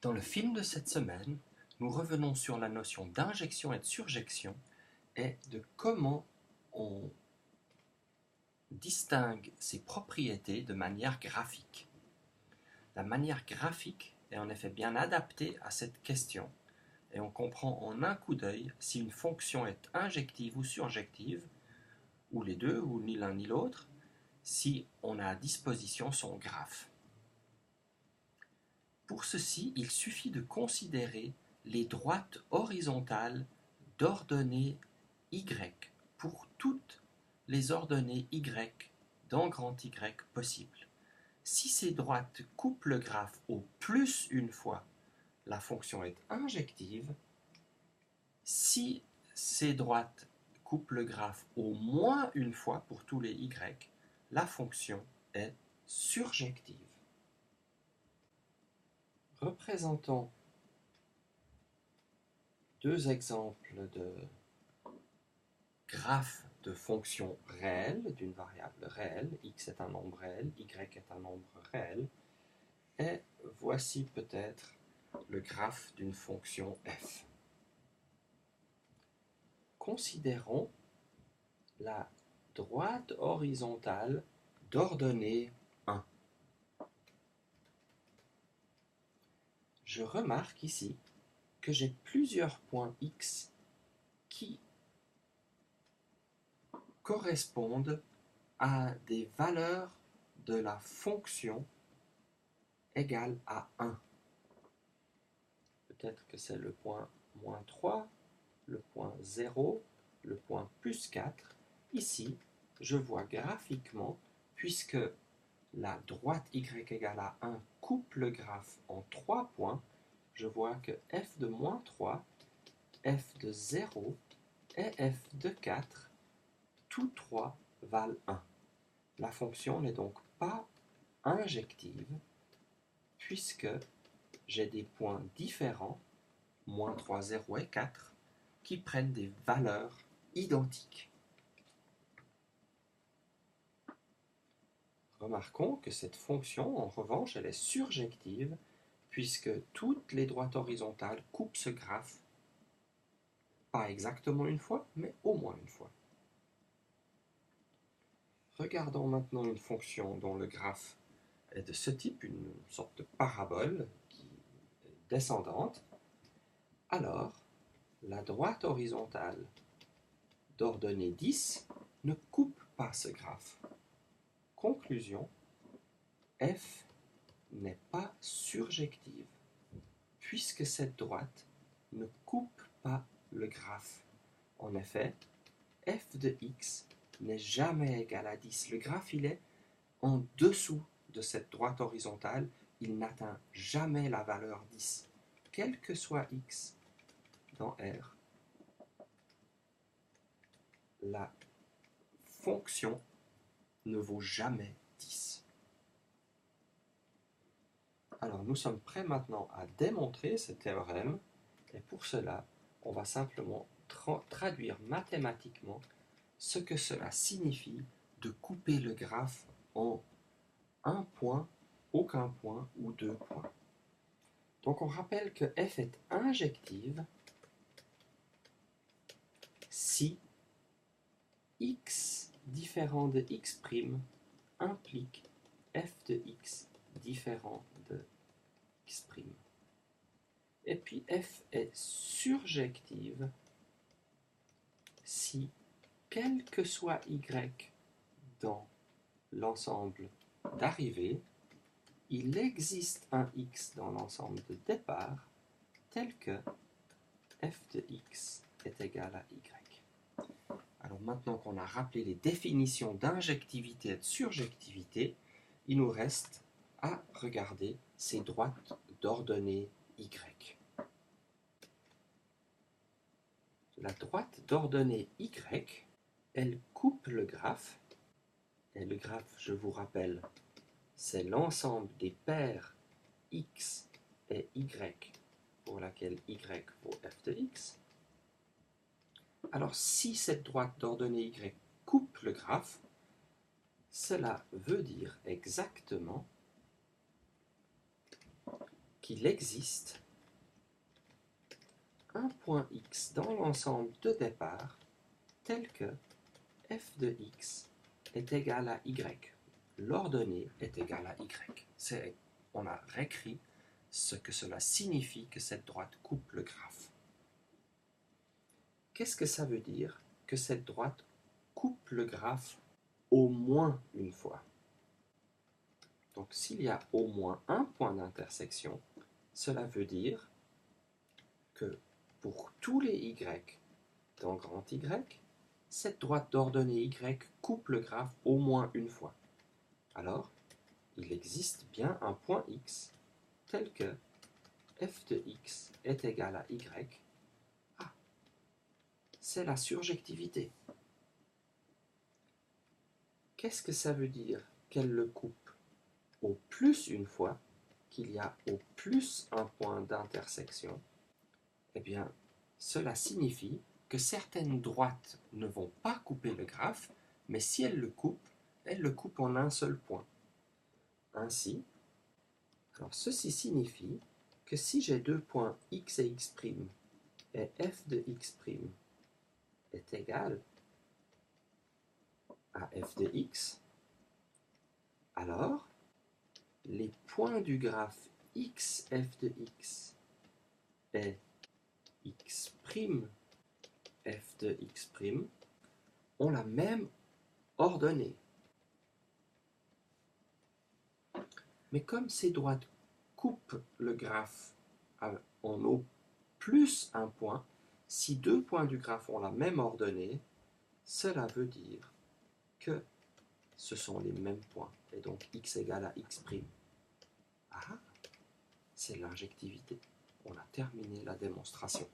Dans le film de cette semaine, nous revenons sur la notion d'injection et de surjection et de comment on distingue ces propriétés de manière graphique. La manière graphique est en effet bien adaptée à cette question et on comprend en un coup d'œil si une fonction est injective ou surjective, ou les deux, ou ni l'un ni l'autre, si on a à disposition son graphe. Pour ceci, il suffit de considérer les droites horizontales d'ordonnées y pour toutes les ordonnées y dans grand Y possible. Si ces droites coupent le graphe au plus une fois, la fonction est injective. Si ces droites coupent le graphe au moins une fois pour tous les y, la fonction est surjective. Représentons deux exemples de graphes de fonctions réelles, d'une variable réelle, x est un nombre réel, y est un nombre réel, et voici peut-être le graphe d'une fonction f. Considérons la droite horizontale d'ordonnée 1. Je remarque ici que j'ai plusieurs points x qui correspondent à des valeurs de la fonction égale à 1. Peut-être que c'est le point moins 3, le point 0, le point plus 4. Ici, je vois graphiquement, puisque la droite y égale à 1 coupe le graphe en 3 points, je vois que f de moins 3, f de 0 et f de 4, tous trois valent 1. La fonction n'est donc pas injective, puisque j'ai des points différents, moins 3, 0 et 4, qui prennent des valeurs identiques. Remarquons que cette fonction, en revanche, elle est surjective, puisque toutes les droites horizontales coupent ce graphe, pas exactement une fois, mais au moins une fois. Regardons maintenant une fonction dont le graphe est de ce type, une sorte de parabole qui est descendante. Alors, la droite horizontale d'ordonnée 10 ne coupe pas ce graphe. Conclusion, f n'est pas surjective, puisque cette droite ne coupe pas le graphe. En effet, f de x n'est jamais égal à 10. Le graphe, il est en dessous de cette droite horizontale, il n'atteint jamais la valeur 10. Quel que soit x dans R, la fonction ne vaut jamais 10. Alors nous sommes prêts maintenant à démontrer ce théorème, et pour cela, on va simplement traduire mathématiquement ce que cela signifie de couper le graphe en un point, aucun point ou deux points. Donc on rappelle que f est injective si x différent de x' implique f de x différent de x'. Et puis f est surjective si, quel que soit y dans l'ensemble d'arrivée, il existe un x dans l'ensemble de départ tel que f de x est égal à y. Alors maintenant qu'on a rappelé les définitions d'injectivité et de surjectivité, il nous reste à regarder ces droites d'ordonnée y. La droite d'ordonnée y, elle coupe le graphe, et le graphe, je vous rappelle, c'est l'ensemble des paires x et y pour laquelle y vaut f de x. Alors si cette droite d'ordonnée y coupe le graphe, cela veut dire exactement qu'il existe un point x dans l'ensemble de départ tel que f de x est égal à y. L'ordonnée est égale à y. On a réécrit ce que cela signifie que cette droite coupe le graphe. Qu'est-ce que ça veut dire que cette droite coupe le graphe au moins une fois? Donc s'il y a au moins un point d'intersection, cela veut dire que pour tous les y dans grand Y, cette droite d'ordonnée y coupe le graphe au moins une fois. Alors, il existe bien un point x tel que f de x est égal à y. Ah, c'est la surjectivité. Qu'est-ce que ça veut dire qu'elle le coupe au plus une fois, qu'il y a au plus un point d'intersection? Eh bien, cela signifie que certaines droites ne vont pas couper le graphe, mais si elles le coupent en un seul point. Ainsi, alors ceci signifie que si j'ai deux points x et x' et f de x' est égal à f de x, alors les points du graphe x f de x et x' f de x' ont la même ordonnée. Mais comme ces droites coupent le graphe en au plus un point, si deux points du graphe ont la même ordonnée, cela veut dire que ce sont les mêmes points, et donc x égale à x'. Ah, c'est l'injectivité. On a terminé la démonstration.